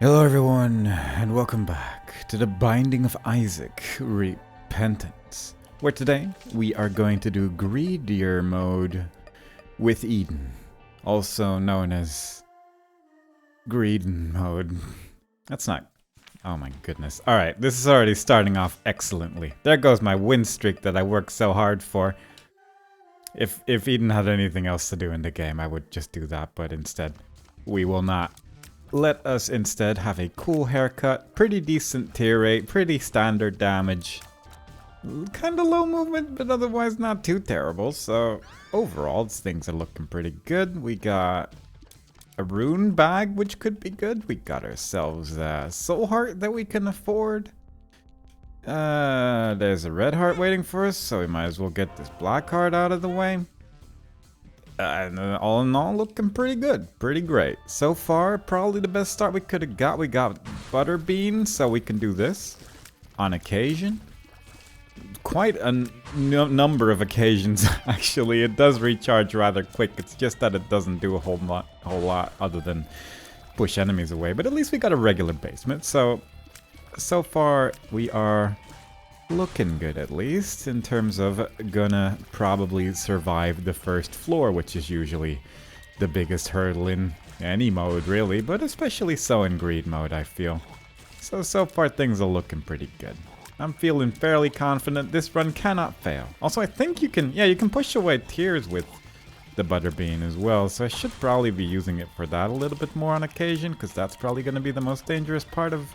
Hello everyone, and welcome back to the Binding of Isaac Repentance, where today we are going to do Greedenierre mode with Eden, also known as Greeden mode. That's not... oh my goodness. Alright, this is already starting off excellently. There goes my win streak that I worked so hard for. If Eden had anything else to do in the game, I would just do that, but instead, we will not. Let us instead have a cool haircut, pretty decent tear rate, pretty standard damage. Kinda low movement, but otherwise not too terrible, so overall things are looking pretty good. We got a rune bag, which could be good. We got ourselves a soul heart that we can afford. There's a red heart waiting for us, so we might as well get this black heart out of the way. And all in all, looking pretty good. Pretty great. So far, probably the best start we could have got. We got butterbean, so we can do this on occasion. Quite a number of occasions, actually. It does recharge rather quick. It's just that it doesn't do a whole lot other than push enemies away. But at least we got a regular basement. So far, we are looking good, at least, in terms of gonna probably survive the first floor, which is usually the biggest hurdle in any mode, really, but especially so in greed mode, I feel. So far things are looking pretty good. I'm feeling fairly confident this run cannot fail. Also, I think you can push away tears with the butterbean as well, so I should probably be using it for that a little bit more on occasion, because that's probably going to be the most dangerous part of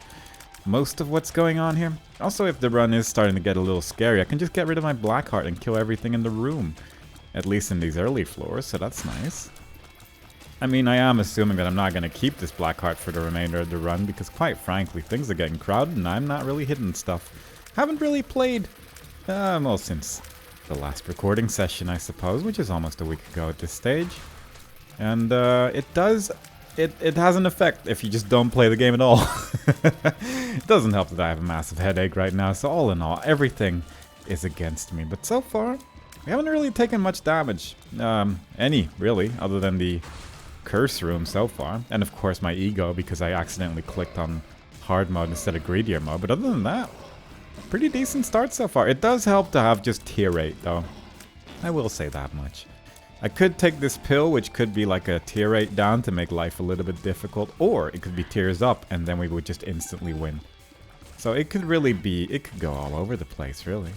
most of what's going on here. Also, if the run is starting to get a little scary, I can just get rid of my black heart and kill everything in the room. At least in these early floors, so that's nice. I mean, I am assuming that I'm not going to keep this black heart for the remainder of the run, because quite frankly, things are getting crowded and I'm not really hitting stuff. Haven't really played, well, since the last recording session, I suppose, which is almost a week ago at this stage. And it has an effect if you just don't play the game at all. It doesn't help that I have a massive headache right now, so all in all, everything is against me. But so far, we haven't really taken much damage. Any, really, other than the curse room so far. And of course my ego, because I accidentally clicked on hard mode instead of Greedenierre mode. But other than that, pretty decent start so far. It does help to have just tear rate, though. I will say that much. I could take this pill, which could be like a tear rate down to make life a little bit difficult, or it could be tears up, and then we would just instantly win. So it could really be, it could go all over the place, really.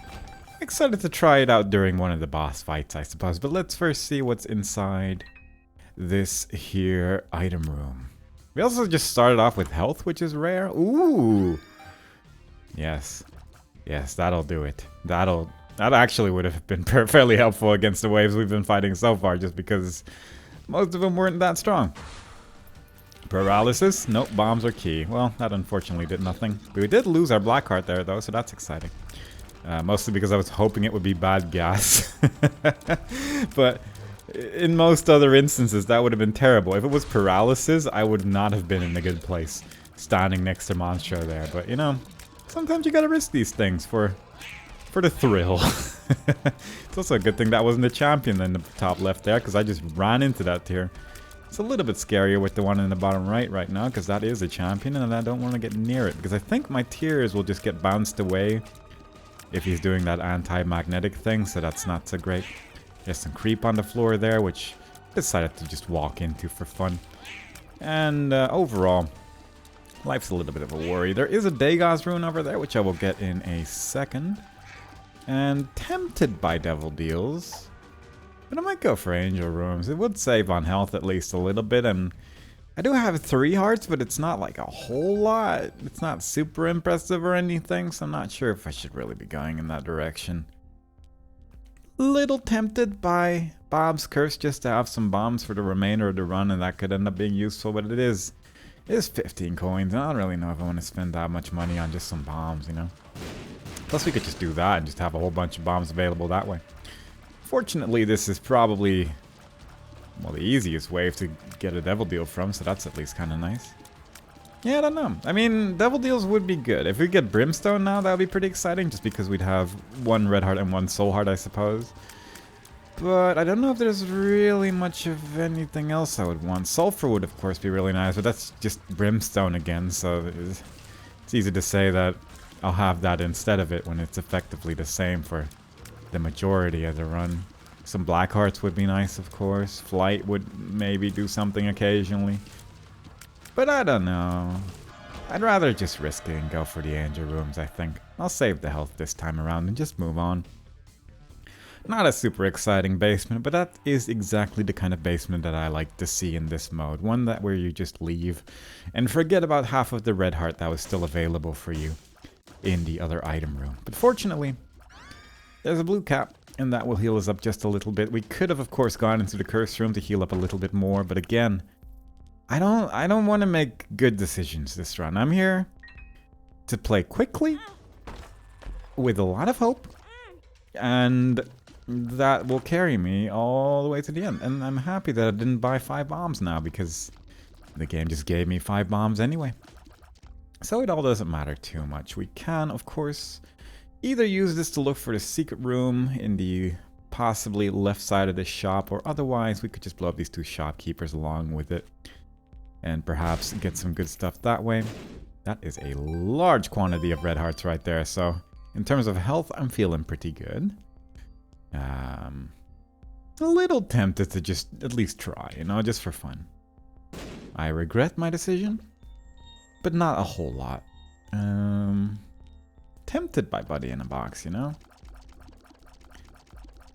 I'm excited to try it out during one of the boss fights, I suppose, but let's first see what's inside this here item room. We also just started off with health, which is rare. Ooh! Yes. Yes, that'll do it. That actually would have been fairly helpful against the waves we've been fighting so far, just because most of them weren't that strong. Paralysis? Nope, bombs are key. Well, that unfortunately did nothing. We did lose our black heart there, though, so that's exciting. Mostly because I was hoping it would be bad gas. But in most other instances, that would have been terrible. If it was paralysis, I would not have been in a good place standing next to Monstro there. But, you know, sometimes you gotta risk these things for the thrill. It's also a good thing that wasn't a champion in the top left there, because I just ran into that tier. It's a little bit scarier with the one in the bottom right now, because that is a champion and I don't want to get near it, because I think my tears will just get bounced away if he's doing that anti-magnetic thing, so that's not so great. There's some creep on the floor there, which I decided to just walk into for fun. And overall, life's a little bit of a worry. There is a Degas rune over there, which I will get in a second. And tempted by devil deals, but I might go for angel rooms. It would save on health at least a little bit, and I do have 3 hearts, but it's not like a whole lot. It's not super impressive or anything, so I'm not sure if I should really be going in that direction. Little tempted by Bob's curse just to have some bombs for the remainder of the run, and that could end up being useful, but it is 15 coins, and I don't really know if I want to spend that much money on just some bombs, you know? Plus we could just do that and just have a whole bunch of bombs available that way. Fortunately, this is probably, well, the easiest wave to get a devil deal from, so that's at least kind of nice. Yeah, I don't know. I mean, devil deals would be good. If we get brimstone now, that would be pretty exciting, just because we'd have 1 red heart and 1 soul heart, I suppose. But I don't know if there's really much of anything else I would want. Sulfur would, of course, be really nice, but that's just brimstone again, so it's easy to say that I'll have that instead of it when it's effectively the same for the majority of the run. Some black hearts would be nice, of course. Flight would maybe do something occasionally. But I don't know. I'd rather just risk it and go for the angel rooms, I think. I'll save the health this time around and just move on. Not a super exciting basement, but that is exactly the kind of basement that I like to see in this mode. One that where you just leave and forget about half of the red heart that was still available for you in the other item room. But fortunately, there's a blue cap, and that will heal us up just a little bit. We could have, of course, gone into the curse room to heal up a little bit more, but again, I don't want to make good decisions this run. I'm here to play quickly, with a lot of hope, and that will carry me all the way to the end. And I'm happy that I didn't buy 5 bombs now, because the game just gave me 5 bombs anyway. So it all doesn't matter too much. We can, of course, either use this to look for the secret room in the possibly left side of the shop, or otherwise we could just blow up these 2 shopkeepers along with it and perhaps get some good stuff that way. That is a large quantity of red hearts right there, so in terms of health, I'm feeling pretty good. A little tempted to just at least try, you know, just for fun. I regret my decision, but not a whole lot. Tempted by Buddy in a Box, you know?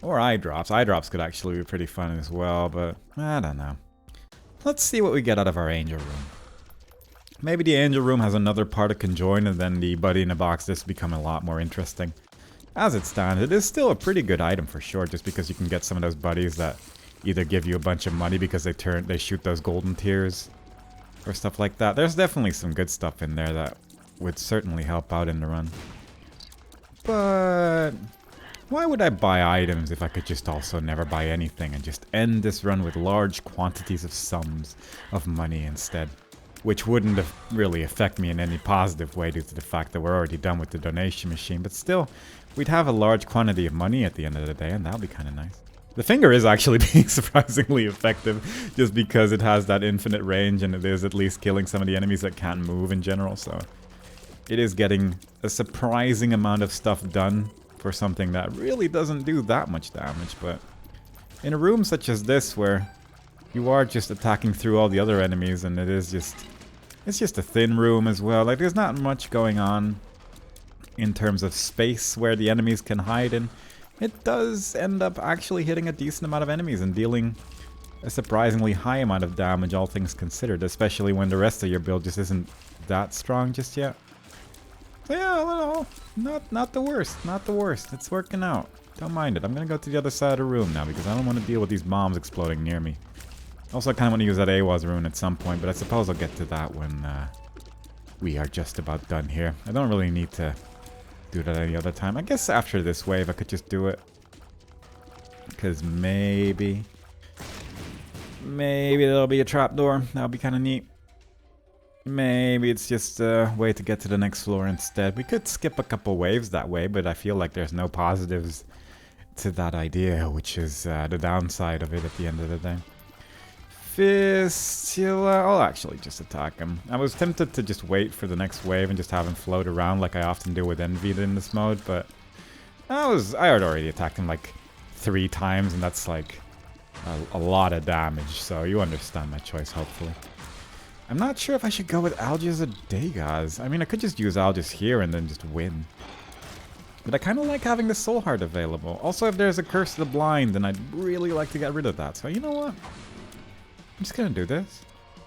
Or eye drops. Eye drops could actually be pretty fun as well, but I don't know. Let's see what we get out of our angel room. Maybe the angel room has another part it can join, and then the Buddy in a Box just become a lot more interesting. As it stands, it is still a pretty good item for sure, just because you can get some of those buddies that either give you a bunch of money because they shoot those golden tears or stuff like that. There's definitely some good stuff in there that would certainly help out in the run. But why would I buy items if I could just also never buy anything and just end this run with large quantities of sums of money instead? Which wouldn't have really affect me in any positive way due to the fact that we're already done with the donation machine. But still, we'd have a large quantity of money at the end of the day, and that'll be kind of nice. The finger is actually being surprisingly effective, just because it has that infinite range and it is at least killing some of the enemies that can't move in general, so it is getting a surprising amount of stuff done for something that really doesn't do that much damage. But in a room such as this, where you are just attacking through all the other enemies, and it's just a thin room as well, like there's not much going on in terms of space where the enemies can hide in. It does end up actually hitting a decent amount of enemies and dealing a surprisingly high amount of damage, all things considered, especially when the rest of your build just isn't that strong just yet. So yeah, well, not the worst, not the worst. It's working out. Don't mind it. I'm gonna go to the other side of the room now because I don't want to deal with these bombs exploding near me. Also, I kind of want to use that AWAS rune at some point, but I suppose I'll get to that when we are just about done here. I don't really need to do that any other time. I guess after this wave I could just do it. Because maybe there'll be a trapdoor. That'll be kind of neat. Maybe it's just a way to get to the next floor instead. We could skip a couple waves that way, but I feel like there's no positives to that idea, which is the downside of it at the end of the day. Fistula, I'll actually just attack him. I was tempted to just wait for the next wave and just have him float around like I often do with Envied in this mode, but I had already attacked him like 3 times, and that's like a lot of damage, so you understand my choice, hopefully. I'm not sure if I should go with Algiz or Degas. I mean, I could just use Algiz here and then just win. But I kind of like having the Soul Heart available. Also, if there's a Curse of the Blind, then I'd really like to get rid of that, so you know what? I'm just gonna do this.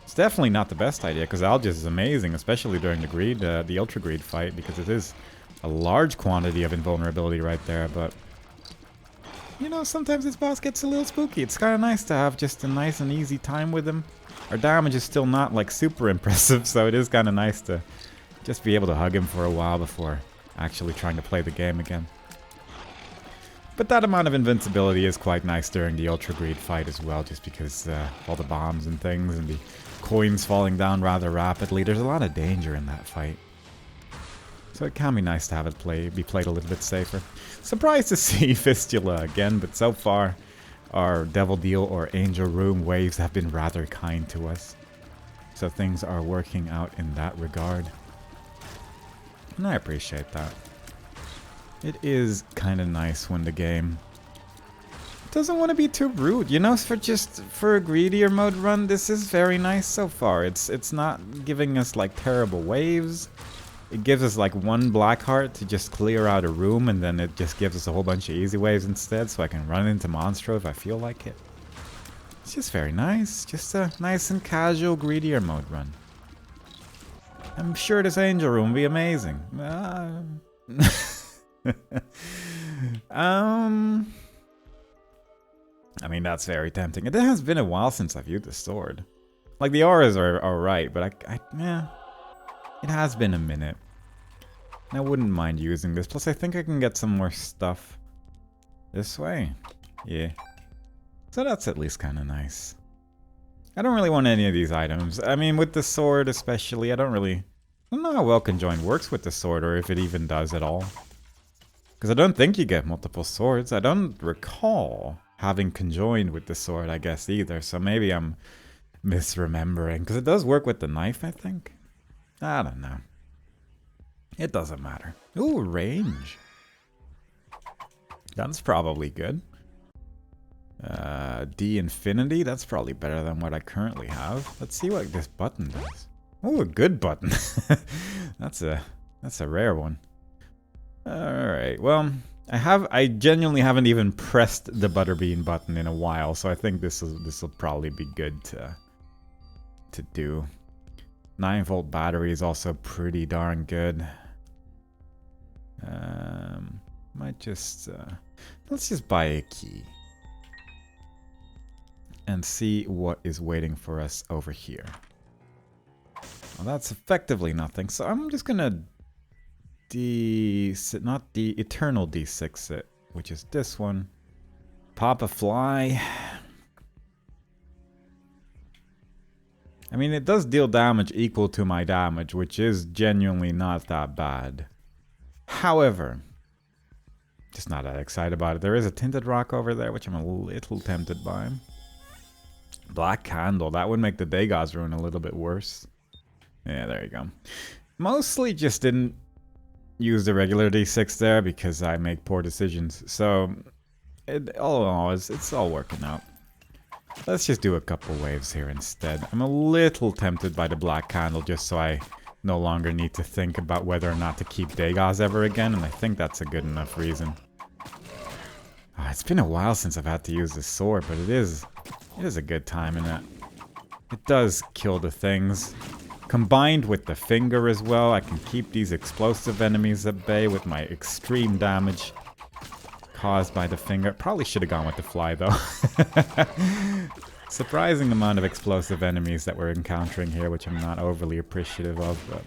It's definitely not the best idea, because Algiz is amazing, especially during the Ultra Greed fight, because it is a large quantity of invulnerability right there, but you know, sometimes this boss gets a little spooky. It's kind of nice to have just a nice and easy time with him. Our damage is still not like super impressive, so it is kind of nice to just be able to hug him for a while before actually trying to play the game again. But that amount of invincibility is quite nice during the Ultra Greed fight as well, just because all the bombs and things and the coins falling down rather rapidly. There's a lot of danger in that fight. So it can be nice to have it be played a little bit safer. Surprised to see Fistula again, but so far our Devil Deal or Angel Room waves have been rather kind to us. So things are working out in that regard. And I appreciate that. It is kind of nice when the game doesn't want to be too rude. You know, for a Greedenierre mode run, this is very nice so far. It's not giving us like terrible waves. It gives us like one black heart to just clear out a room, and then it just gives us a whole bunch of easy waves instead, so I can run into Monstro if I feel like it. It's just very nice. Just a nice and casual Greedenierre mode run. I'm sure this Angel Room will be amazing. I mean, that's very tempting. It has been a while since I've used the sword. Like, the auras are alright, but yeah. It has been a minute. I wouldn't mind using this. Plus, I think I can get some more stuff this way. Yeah. So that's at least kind of nice. I don't really want any of these items. I mean, with the sword especially, I don't know how well Conjoined works with the sword, or if it even does at all. Because I don't think you get multiple swords. I don't recall having Conjoined with the sword, I guess, either. So maybe I'm misremembering. Because it does work with the knife, I think. I don't know. It doesn't matter. Ooh, range. That's probably good. D infinity. That's probably better than what I currently have. Let's see what this button does. Ooh, a good button. That's a rare one. Alright, well, I genuinely haven't even pressed the Butterbean button in a while, so I think this will probably be good to do. 9-volt battery is also pretty darn good. Might just let's just buy a key and see what is waiting for us over here. Well, that's effectively nothing, so I'm just gonna not the eternal D6 it, which is this one. Pop a fly. I mean, it does deal damage equal to my damage, which is genuinely not that bad. However, just not that excited about it. There is a tinted rock over there, which I'm a little tempted by. Black candle, that would make the Degas rune a little bit worse. Yeah, there you go. Mostly just didn't use the regular D6 there because I make poor decisions. So, all in all, it's all working out. Let's just do a couple waves here instead. I'm a little tempted by the black candle just so I no longer need to think about whether or not to keep Degas ever again, and I think that's a good enough reason. It's been a while since I've had to use this sword, but it is a good time in it. It does kill the things. Combined with the finger as well, I can keep these explosive enemies at bay with my extreme damage caused by the finger. Probably should have gone with the fly though. Surprising amount of explosive enemies that we're encountering here, which I'm not overly appreciative of, but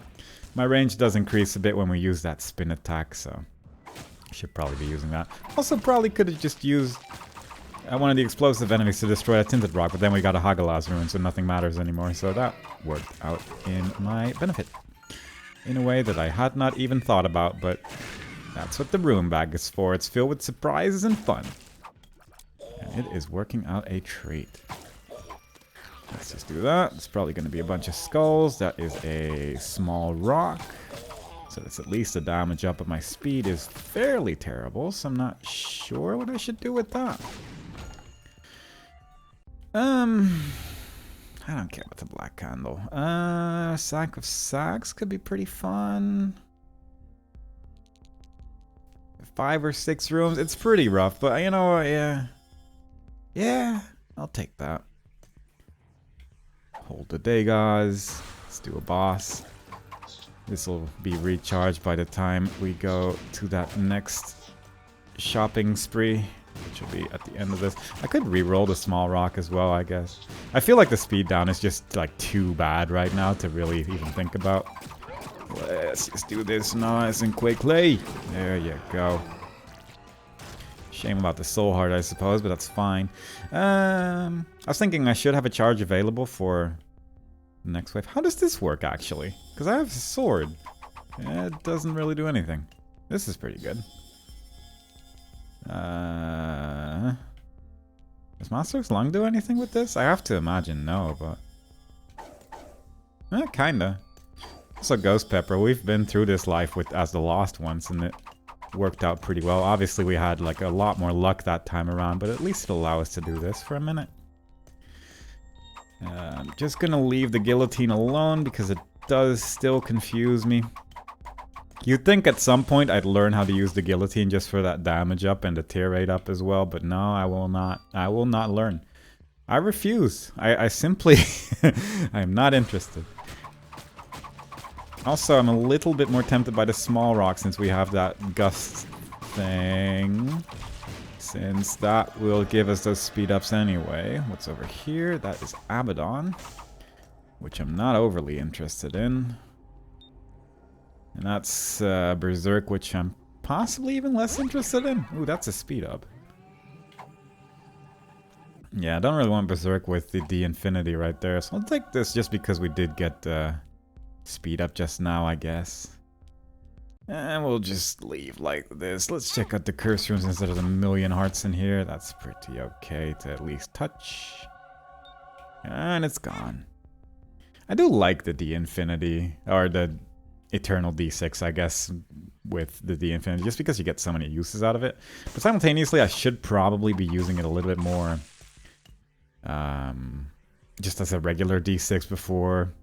my range does increase a bit when we use that spin attack, so I should probably be using that. Also probably could have just used one of the explosive enemies to destroy a tinted rock, but then we got a Hagalaz rune, so nothing matters anymore, so that worked out in my benefit. In a way that I had not even thought about, but that's what the rune bag is for. It's filled with surprises and fun. And it is working out a treat. Let's just do that. It's probably going to be a bunch of skulls. That is a small rock. So that's at least a damage up, but my speed is fairly terrible, so I'm not sure what I should do with that. I don't care about the black candle. Sack of sacks could be pretty fun. 5 or 6 rooms. It's pretty rough, but you know what, yeah. Yeah, I'll take that. Hold the Degas. Let's do a boss. This will be recharged by the time we go to that next shopping spree, which will be at the end of this. I could re-roll the small rock as well, I guess. I feel like the speed down is just like too bad right now to really even think about. Let's just do this nice and quickly. There you go. Shame about the soul heart, I suppose, but that's fine. I was thinking I should have a charge available for the next wave. How does this work, actually? Because I have a sword. It doesn't really do anything. This is pretty good. Does Master's Lung do anything with this? I have to imagine no, but... kinda. Also Ghost Pepper, we've been through this life with as the Lost once, and it worked out pretty well. Obviously we had like a lot more luck that time around, but at least it'll allow us to do this for a minute. I'm just gonna leave the guillotine alone because it does still confuse me. You'd think at some point I'd learn how to use the guillotine just for that damage up and the tear rate up as well, but no, I will not. I will not learn. I refuse. I simply... I am not interested. Also, I'm a little bit more tempted by the small rock since we have that gust thing. Since that will give us those speed ups anyway. What's over here? That is Abaddon, which I'm not overly interested in. And that's Berserk, which I'm possibly even less interested in. Ooh, that's a speed up. Yeah, I don't really want Berserk with the Infinity right there, so I'll take this just because we did get speed up just now, I guess. And we'll just leave like this. Let's check out the curse rooms instead of the million hearts in here. That's pretty okay to at least touch. And it's gone. I do like the D-Infinity, or the Eternal D6, I guess, with the D-Infinity, just because you get so many uses out of it. But simultaneously, I should probably be using it a little bit more just as a regular D6 before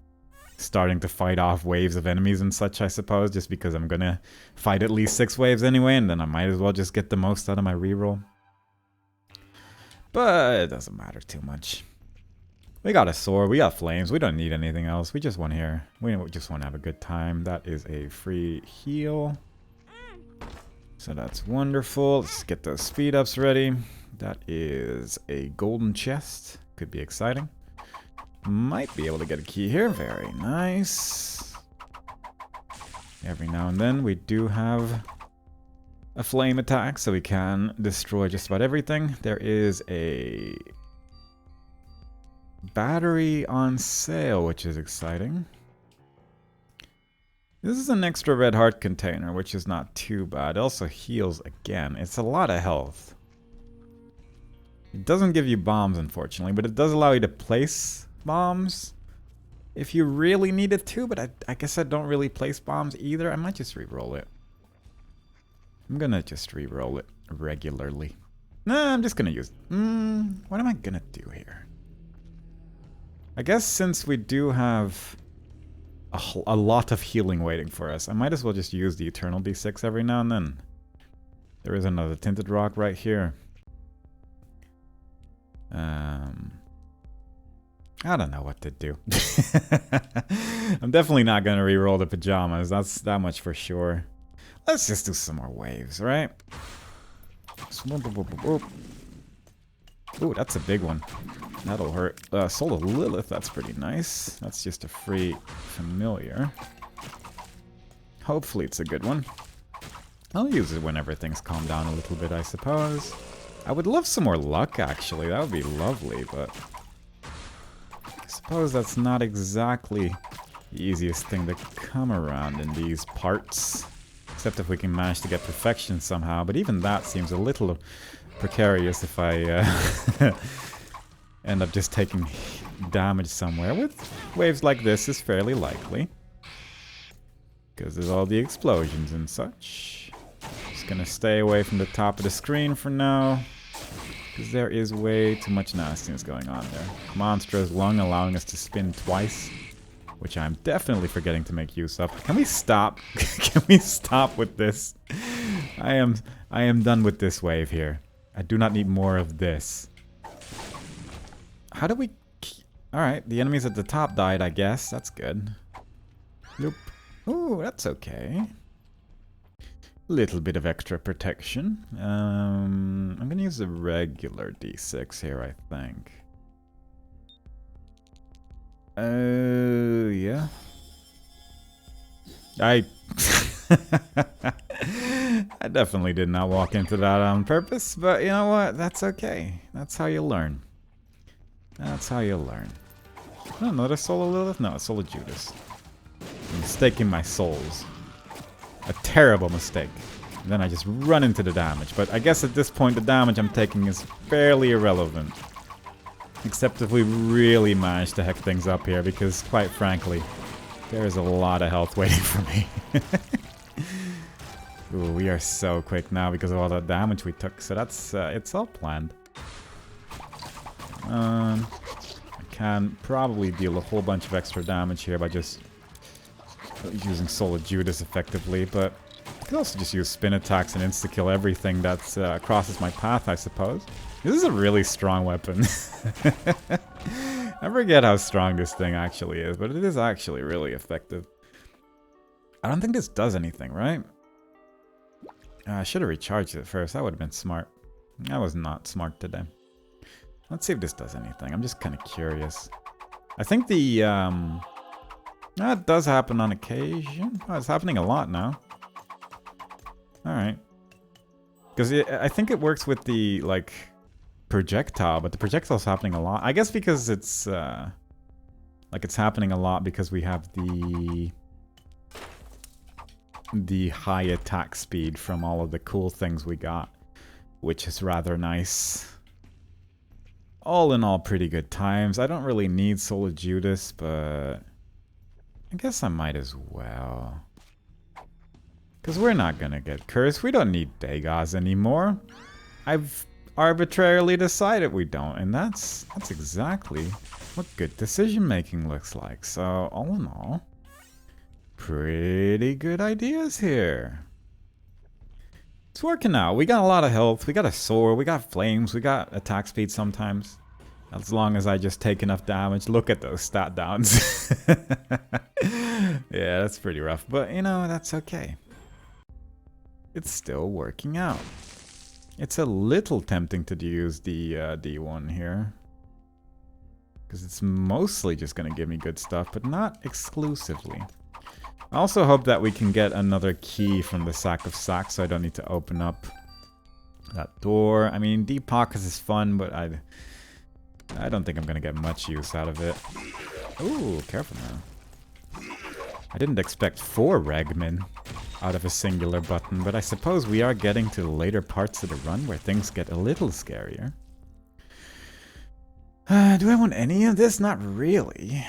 starting to fight off waves of enemies and such, I suppose, just because I'm gonna fight at least 6 waves anyway, and then I might as well just get the most out of my reroll. But it doesn't matter too much. We got a sword, we got flames, we don't need anything else. We just want here. We just want to have a good time. That is a free heal. So that's wonderful. Let's get those speed ups ready. That is a golden chest. Could be exciting. Might be able to get a key here. Very nice. Every now and then we do have a flame attack, so we can destroy just about everything. There is a battery on sale, which is exciting. This is an extra red heart container, which is not too bad. It also heals again. It's a lot of health. It doesn't give you bombs, unfortunately, but it does allow you to place bombs if you really needed to, but I guess I don't really place bombs either. I might just re-roll it. I'm gonna just re-roll it regularly. Nah, I'm just gonna use... what am I gonna do here? I guess since we do have a lot of healing waiting for us, I might as well just use the Eternal D6 every now and then. There is another Tinted Rock right here. I don't know what to do. I'm definitely not gonna re-roll the pajamas, that's that much for sure. Let's just do some more waves, right? Ooh, that's a big one. That'll hurt. Soul of Lilith, that's pretty nice. That's just a free familiar. Hopefully it's a good one. I'll use it whenever things calm down a little bit, I suppose. I would love some more luck, actually. That would be lovely, but... I suppose that's not exactly the easiest thing to come around in these parts. Except if we can manage to get perfection somehow. But even that seems a little precarious if I end up just taking damage somewhere. With waves like this is fairly likely. Because there's all the explosions and such. Just gonna stay away from the top of the screen for now. Because there is way too much nastiness going on there. Monstrous Lung allowing us to spin twice. Which I'm definitely forgetting to make use of. Can we stop? Can we stop with this? I am done with this wave here. I do not need more of this. How do we... Alright, the enemies at the top died, I guess. That's good. Nope. Ooh, that's okay. Little bit of extra protection. I'm gonna use the regular D6 here, I think. Yeah. I definitely did not walk into that on purpose, but you know what? That's okay. That's how you learn. That's how you learn. Oh, another Soul of Lilith? No, a Soul of Judas. I'm mistaking my souls. A terrible mistake. And then I just run into the damage. But I guess at this point the damage I'm taking is fairly irrelevant. Except if we really manage to heck things up here, because quite frankly, there's a lot of health waiting for me. Ooh, we are so quick now because of all that damage we took. So that's, it's all planned. I can probably deal a whole bunch of extra damage here by just using Solid Judas effectively, but I could also just use spin attacks and insta-kill everything that crosses my path, I suppose. This is a really strong weapon. I forget how strong this thing actually is, but it is actually really effective. I don't think this does anything, right? I should have recharged it first. That would have been smart. I was not smart today. Let's see if this does anything. I'm just kind of curious. I think the... that does happen on occasion. Oh, it's happening a lot now. Alright. Because I think it works with the, like, projectile, but the projectile's happening a lot. I guess because it's, like, it's happening a lot because we have the high attack speed from all of the cool things we got, which is rather nice. All in all, pretty good times. I don't really need Solid Judas, but I guess I might as well. Because we're not gonna get cursed. We don't need Dagas anymore. I've arbitrarily decided we don't, and that's exactly what good decision making looks like. So all in all, pretty good ideas here. It's working out. We got a lot of health, we got a sword, we got flames, we got attack speed sometimes. As long as I just take enough damage. Look at those stat downs. Yeah, that's pretty rough, but you know, that's okay. It's still working out. It's a little tempting to use the D1 here. Because it's mostly just going to give me good stuff, but not exclusively. I also hope that we can get another key from the Sack of Sacks, so I don't need to open up that door. I mean, deep pockets is fun, but I don't think I'm going to get much use out of it. Ooh, careful now. I didn't expect 4 Regmen out of a singular button, but I suppose we are getting to the later parts of the run where things get a little scarier. Do I want any of this? Not really.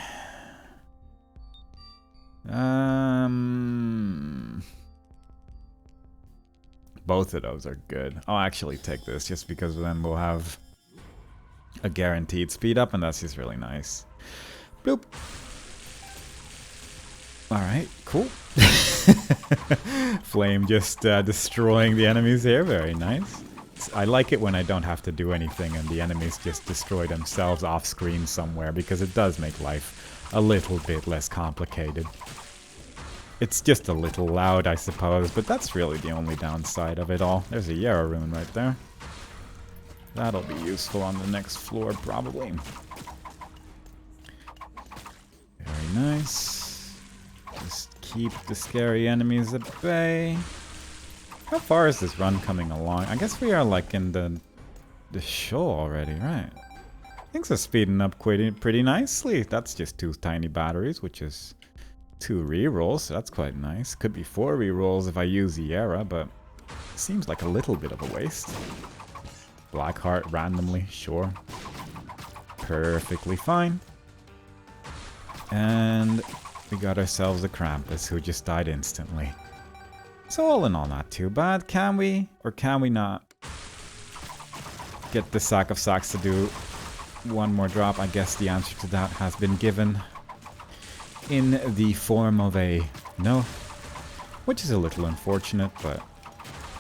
Both of those are good. I'll actually take this just because then we'll have a guaranteed speed up, and that's just really nice. Bloop. Alright, cool. Flame just destroying the enemies here. Very nice. I like it when I don't have to do anything and the enemies just destroy themselves off screen somewhere, because it does make life a little bit less complicated. It's just a little loud, I suppose, but that's really the only downside of it all. There's a Yarrow rune right there. That'll be useful on the next floor, probably. Very nice. Just keep the scary enemies at bay. How far is this run coming along? I guess we are like in the show already, right? Things are speeding up pretty nicely. That's just 2 tiny batteries, which is 2 rerolls, so that's quite nice. Could be 4 rerolls if I use Sierra, but seems like a little bit of a waste. Blackheart randomly, sure. Perfectly fine. And we got ourselves a Krampus who just died instantly. So all in all, not too bad. Can we, or can we not, get the Sack of Sacks to do 1 more drop? I guess the answer to that has been given in the form of a no, which is a little unfortunate, but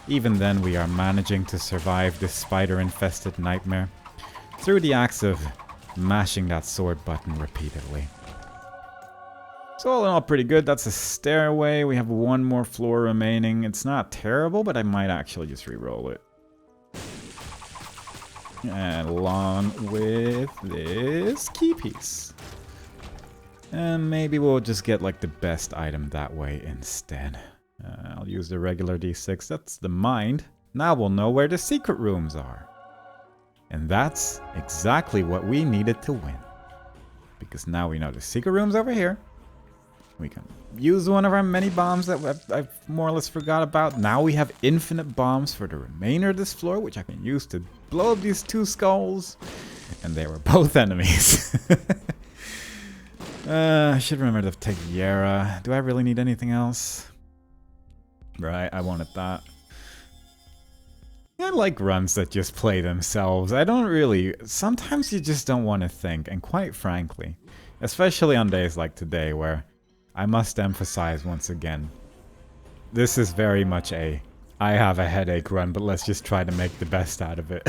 even then we are managing to survive this spider-infested nightmare through the acts of mashing that sword button repeatedly. So all in all, pretty good. That's a stairway. We have 1 more floor remaining. It's not terrible, but I might actually just re-roll it. And along with this key piece. And maybe we'll just get like the best item that way instead. I'll use the regular D6. That's the mind. Now we'll know where the secret rooms are. And that's exactly what we needed to win. Because now we know the secret room's over here. We can use one of our many bombs that I've more or less forgot about. Now we have infinite bombs for the remainder of this floor, which I can use to blow up these 2 skulls. And they were both enemies. I should remember to take Yara. Do I really need anything else? Right, I wanted that. I like runs that just play themselves. I don't really... Sometimes you just don't want to think. And quite frankly, especially on days like today where I must emphasize once again, this is very much a I have a headache run, but let's just try to make the best out of it.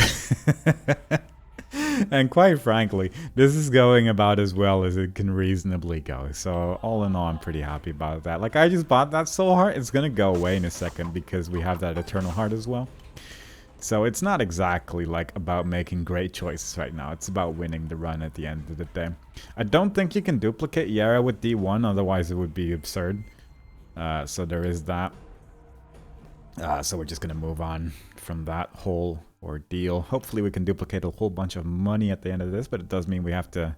And quite frankly, this is going about as well as it can reasonably go. So all in all, I'm pretty happy about that. Like, I just bought that soul heart. It's going to go away in a second because we have that eternal heart as well. So it's not exactly like about making great choices right now. It's about winning the run at the end of the day. I don't think you can duplicate Yara with D1, otherwise it would be absurd. So there is that. So we're just going to move on from that whole ordeal. Hopefully we can duplicate a whole bunch of money at the end of this, but it does mean we have to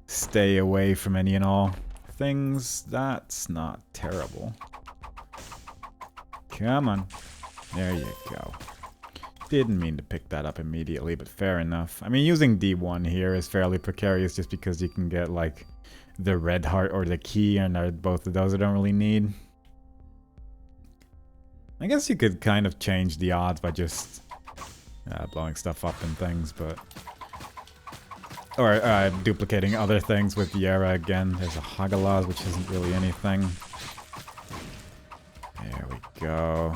stay away from any and all things. That's not terrible. Come on. There you go. Didn't mean to pick that up immediately, but fair enough. I mean, using D1 here is fairly precarious just because you can get, like, the red heart or the key, and both of those I don't really need. I guess you could kind of change the odds by just blowing stuff up and things, but... Or duplicating other things with Yara again. There's a Hagalaz, which isn't really anything. There we go.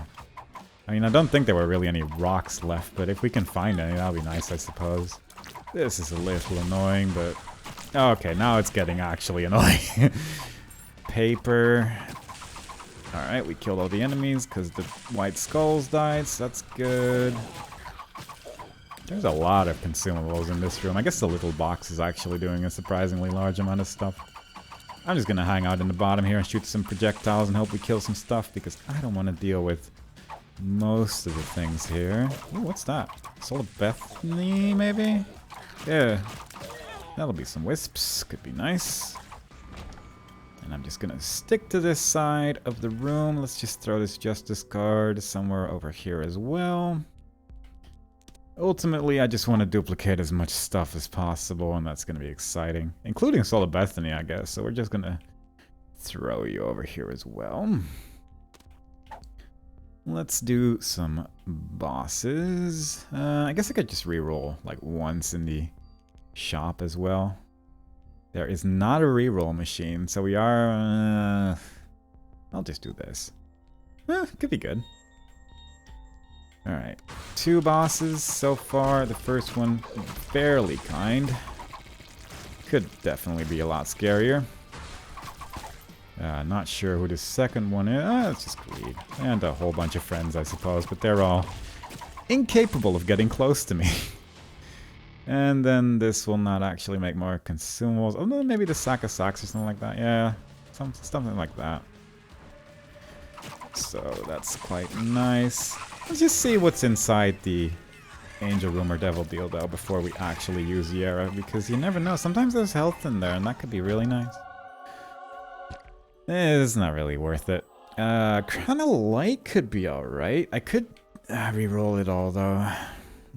I mean, I don't think there were really any rocks left, but if we can find any, that'll be nice, I suppose. This is a little annoying, but... Okay, now it's getting actually annoying. Paper. Alright, we killed all the enemies because the white skulls died, so that's good. There's a lot of consumables in this room. I guess the little box is actually doing a surprisingly large amount of stuff. I'm just gonna hang out in the bottom here and shoot some projectiles and hope we kill some stuff because I don't want to deal with most of the things here. Ooh, what's that? Soul of Bethany, maybe? Yeah. That'll be some wisps. Could be nice. And I'm just gonna stick to this side of the room. Let's just throw this Justice card somewhere over here as well. Ultimately, I just want to duplicate as much stuff as possible, and that's gonna be exciting. Including Soul of Bethany, I guess. So we're just gonna throw you over here as well. Let's do some bosses. I guess I could just reroll like once in the shop as well. There is not a reroll machine, so we are... I'll just do this. Could be good. Alright, 2 bosses so far. The first one, fairly kind. Could definitely be a lot scarier. Not sure who the second one is. It's just Greed. And a whole bunch of friends, I suppose, but they're all incapable of getting close to me. And then this will not actually make more consumables. Oh no, maybe the sack of sacks or something like that. Yeah, something like that. So that's quite nice. Let's just see what's inside the Angel Room or Devil Deal though before we actually use Yara, because you never know. Sometimes there's health in there and that could be really nice. It's not really worth it. Crown of Light could be alright. I could re-roll it all though.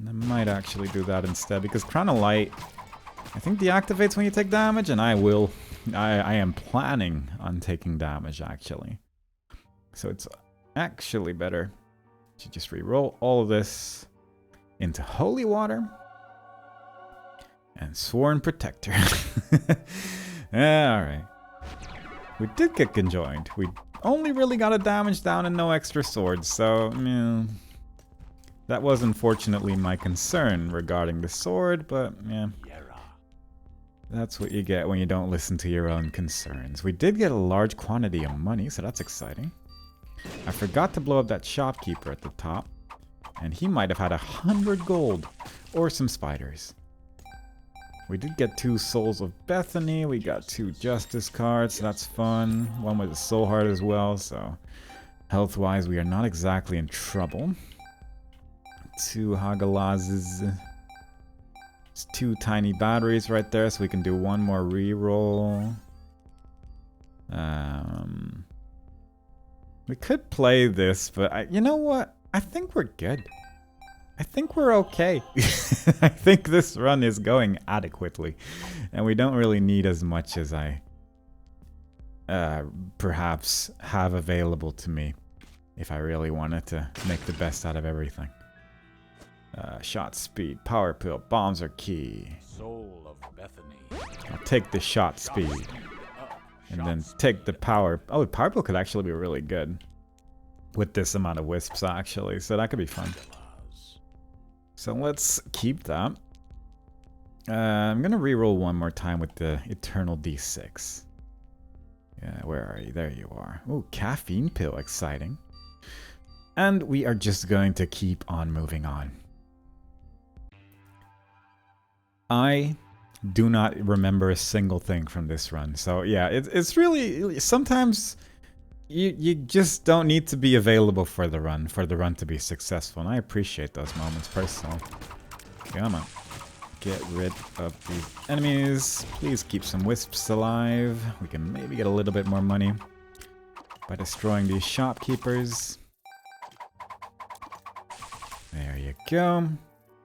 I might actually do that instead because Crown of Light, I think deactivates when you take damage, and I am planning on taking damage actually. So it's actually better to just re-roll all of this into Holy Water and Sworn Protector. Alright. We did get conjoined. We only really got a damage down and no extra swords, so yeah. That was unfortunately my concern regarding the sword, but yeah. That's what you get when you don't listen to your own concerns. We did get a large quantity of money, so that's exciting. I forgot to blow up that shopkeeper at the top, and he might have had 100 gold or some spiders. We did get 2 Souls of Bethany, we got 2 Justice cards, so that's fun. One with a Soul Heart as well, so health-wise we are not exactly in trouble. 2 Hagalazes. It's 2 tiny batteries right there, so we can do one more reroll. We could play this, but you know what? I think we're good. I think we're okay. I think this run is going adequately. And we don't really need as much as I perhaps have available to me if I really wanted to make the best out of everything. Shot speed, power pill, bombs are key. Soul of Bethany. I'll take the shot speed. And then take the power... Oh, the power pill could actually be really good. With this amount of wisps, actually. So that could be fun. So let's keep that. I'm going to reroll one more time with the Eternal D6. Yeah, where are you? There you are. Ooh, caffeine pill. Exciting. And we are just going to keep on moving on. I do not remember a single thing from this run. So yeah, it's really... Sometimes you just don't need to be available for the run to be successful. And I appreciate those moments personally. Come on. Get rid of these enemies. Please keep some wisps alive. We can maybe get a little bit more money by destroying these shopkeepers. There you go.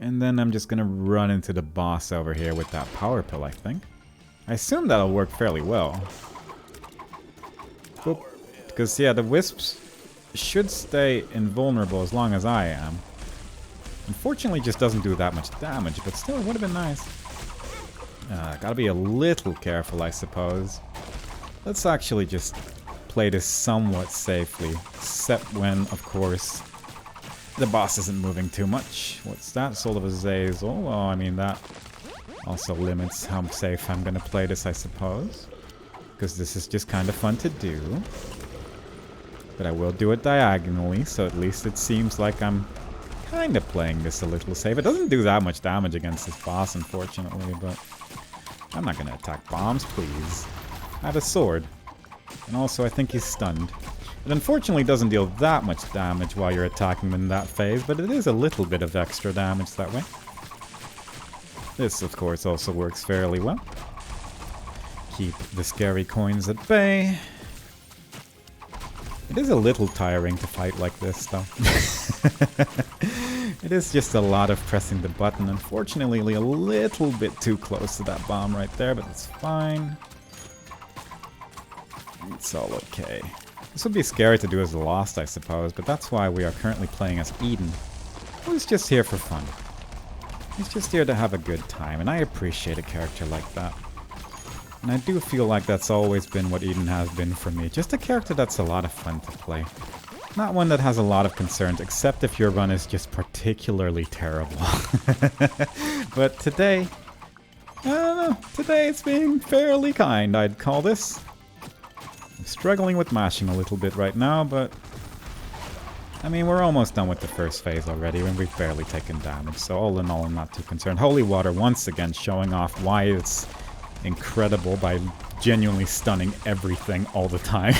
And then I'm just gonna run into the boss over here with that power pill, I think. I assume that'll work fairly well. Boop. Because, yeah, the wisps should stay invulnerable as long as I am. Unfortunately, it just doesn't do that much damage, but still, it would have been nice. Gotta be a little careful, I suppose. Let's actually just play this somewhat safely, except when, of course, the boss isn't moving too much. What's that? Soul of Azazel. Well, I mean, that also limits how safe I'm gonna play this, I suppose. Because this is just kind of fun to do. But I will do it diagonally, so at least it seems like I'm kind of playing this a little safe. It doesn't do that much damage against this boss, unfortunately, but I'm not gonna attack bombs, please. I have a sword. And also, I think he's stunned. It unfortunately doesn't deal that much damage while you're attacking him in that phase, but it is a little bit of extra damage that way. This, of course, also works fairly well. Keep the scary coins at bay. It is a little tiring to fight like this, though. It is just a lot of pressing the button. Unfortunately, a little bit too close to that bomb right there, but it's fine. It's all okay. This would be scary to do as Lost, I suppose, but that's why we are currently playing as Eden, who's just here for fun. He's just here to have a good time, and I appreciate a character like that. And I do feel like that's always been what Eden has been for me. Just a character that's a lot of fun to play. Not one that has a lot of concerns, except if your run is just particularly terrible. But today, I don't know, today it's being fairly kind, I'd call this. I'm struggling with mashing a little bit right now, but I mean, we're almost done with the first phase already, and we've barely taken damage, so all in all, I'm not too concerned. Holy Water once again showing off why it's incredible by genuinely stunning everything all the time.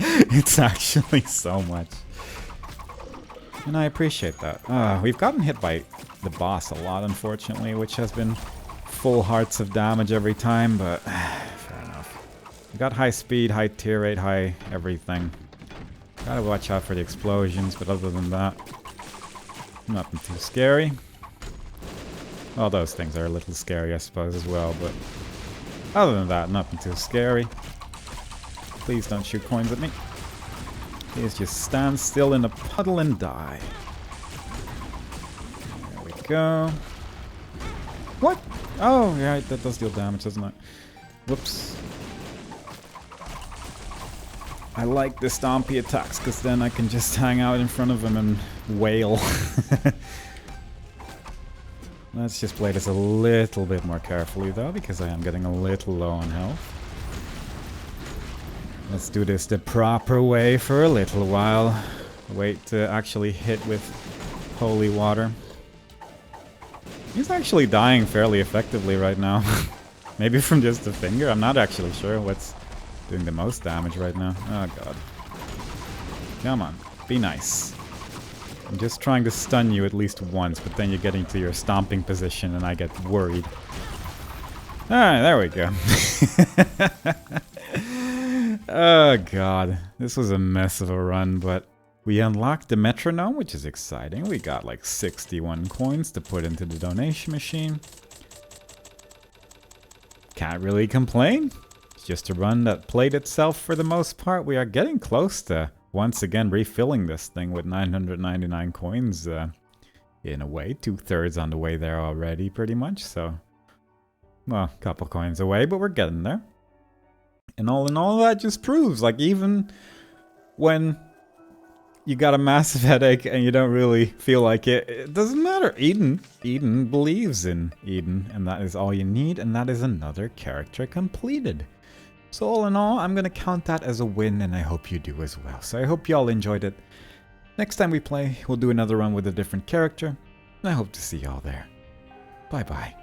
It's actually so much. And I appreciate that. We've gotten hit by the boss a lot, unfortunately, which has been full hearts of damage every time, but fair enough. We got high speed, high tear rate, high everything. Gotta watch out for the explosions, but other than that, nothing too scary. Well, those things are a little scary, I suppose, as well, but other than that, nothing too scary. Please don't shoot coins at me. Please just stand still in a puddle and die. There we go. What? Oh, yeah, that does deal damage, doesn't it? Whoops. I like the stompy attacks, because then I can just hang out in front of him and wail. Let's just play this a little bit more carefully, though, because I am getting a little low on health. Let's do this the proper way for a little while. Wait to actually hit with Holy Water. He's actually dying fairly effectively right now. Maybe from just a finger? I'm not actually sure what's doing the most damage right now. Oh god. Come on, be nice. I'm just trying to stun you at least once, but then you get into your stomping position and I get worried. Alright, there we go. Oh god, this was a mess of a run, but we unlocked the metronome, which is exciting. We got like 61 coins to put into the donation machine. Can't really complain. It's just a run that played itself for the most part. We are getting close to once again refilling this thing with 999 coins in a way. 2/3 on the way there already, pretty much. So, well, a couple coins away, but we're getting there. And all in all, that just proves, like, even when you got a massive headache and you don't really feel like it, it doesn't matter. Eden believes in Eden, and that is all you need, and that is another character completed. So all in all, I'm going to count that as a win, and I hope you do as well. So I hope you all enjoyed it. Next time we play, we'll do another run with a different character, and I hope to see y'all there. Bye-bye.